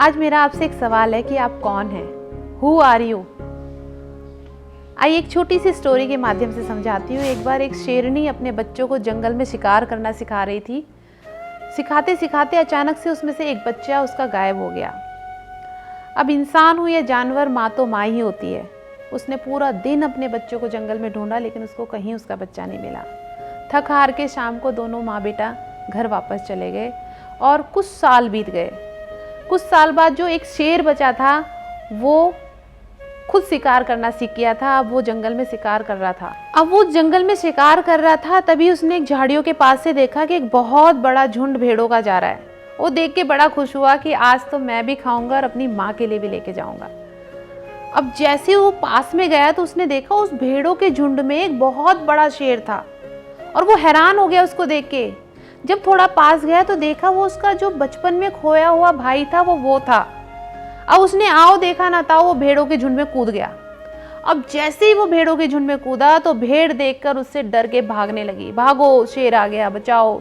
आज मेरा आपसे एक सवाल है कि आप कौन हैं? Who are you? आइए एक छोटी सी स्टोरी के माध्यम से समझाती हूँ। एक बार एक शेरनी अपने बच्चों को जंगल में शिकार करना सिखा रही थी। सिखाते सिखाते अचानक से उसमें से एक बच्चा उसका गायब हो गया। अब इंसान हो या जानवर, माँ तो माँ ही होती है। उसने पूरा दिन अपने बच्चों को जंगल में ढूंढा, लेकिन उसको कहीं उसका बच्चा नहीं मिला। थक हार के शाम को दोनों माँ बेटा घर वापस चले गए और कुछ साल बीत गए। कुछ साल बाद जो एक शेर बचा था वो खुद शिकार करना सीख गया था। अब वो जंगल में शिकार कर रहा था। तभी उसने एक झाड़ियों के पास से देखा कि एक बहुत बड़ा झुंड भेड़ों का जा रहा है। वो देख के बड़ा खुश हुआ कि आज तो मैं भी खाऊंगा और अपनी माँ के लिए भी लेके जाऊंगा। अब जैसे वो पास में गया तो उसने देखा उस भेड़ों के झुंड में एक बहुत बड़ा शेर था और वो हैरान हो गया उसको देख के। जब थोड़ा पास गया तो देखा वो उसका जो बचपन में खोया हुआ भाई था वो था। अब उसने आओ देखा ना था, वो भेड़ों के झुंड में कूद गया। अब जैसे ही वो भेड़ों के झुंड में कूदा तो भेड़ देखकर उससे डर के भागने लगी। भागो, शेर आ गया, बचाओ,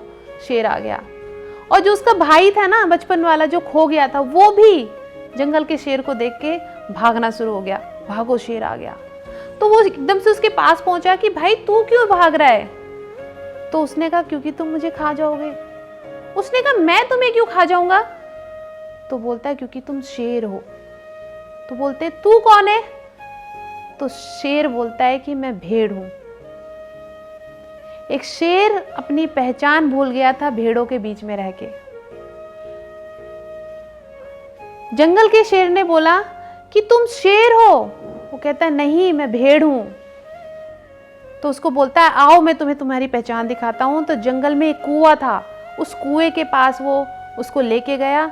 शेर आ गया। और जो उसका भाई था ना बचपन वाला जो खो गया था, वो भी जंगल के शेर को देख के भागना शुरू हो गया। भागो, शेर आ गया। तो वो एकदम से उसके पास पहुंचा कि भाई तू क्यों भाग रहा है? तो उसने कहा क्योंकि तुम मुझे खा जाओगे। उसने कहा मैं तुम्हें क्यों खा जाऊंगा? तो बोलता है क्योंकि तुम शेर हो। तो बोलते तू कौन है? तो शेर बोलता है कि मैं भेड़ हूं। एक शेर अपनी पहचान भूल गया था भेड़ों के बीच में रह के। जंगल के शेर ने बोला कि तुम शेर हो। वो कहता है नहीं, मैं भेड़ हूं। तो उसको बोलता है आओ मैं तुम्हें तुम्हारी पहचान दिखाता हूं। तो जंगल में एक कुआं था, उस कुएं के पास वो उसको लेके गया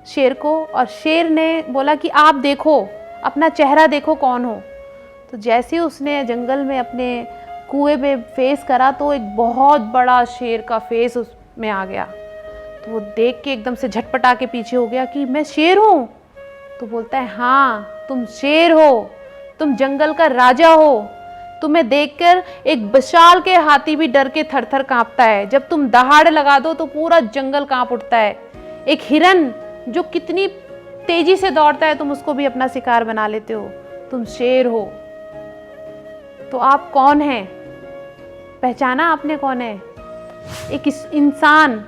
शेर को। और शेर ने बोला कि आप देखो, अपना चेहरा देखो कौन हो। तो जैसे ही उसने जंगल में अपने कुएं में फेस करा तो एक बहुत बड़ा शेर का फेस उसमें आ गया। तो वो देख के एकदम से झटपटा के पीछे हो गया कि मैं शेर हूँ। तो बोलता है हाँ तुम शेर हो, तुम जंगल का राजा हो। तुम्हें देखकर एक विशाल के हाथी भी डर के थर थर कांपता है। जब तुम दहाड़ लगा दो तो पूरा जंगल कांप उठता है। एक हिरन जो कितनी तेजी से दौड़ता है तुम उसको भी अपना शिकार बना लेते हो। तुम शेर हो। तो आप कौन हैं? पहचाना आपने कौन है? एक इंसान,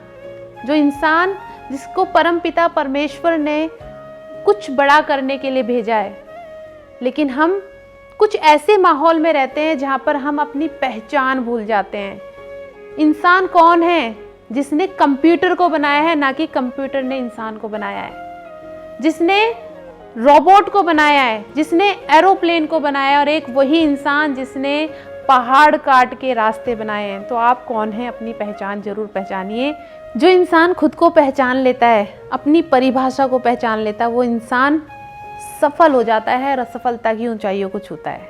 जो इंसान जिसको परमपिता परमेश्वर ने कुछ बड़ा करने के लिए भेजा है। लेकिन हम कुछ ऐसे माहौल में रहते हैं जहां पर हम अपनी पहचान भूल जाते हैं। इंसान कौन है? जिसने कंप्यूटर को बनाया है, ना कि कंप्यूटर ने इंसान को बनाया है। जिसने रोबोट को बनाया है, जिसने एरोप्लेन को बनाया, और एक वही इंसान जिसने पहाड़ काट के रास्ते बनाए हैं। तो आप कौन हैं? अपनी पहचान जरूर पहचानिए। जो इंसान खुद को पहचान लेता है, अपनी परिभाषा को पहचान लेता है, वो इंसान सफल हो जाता है और असफलता की ऊंचाइयों को छूता है।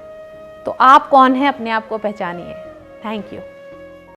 तो आप कौन हैं? अपने आप को पहचानिए। Thank you.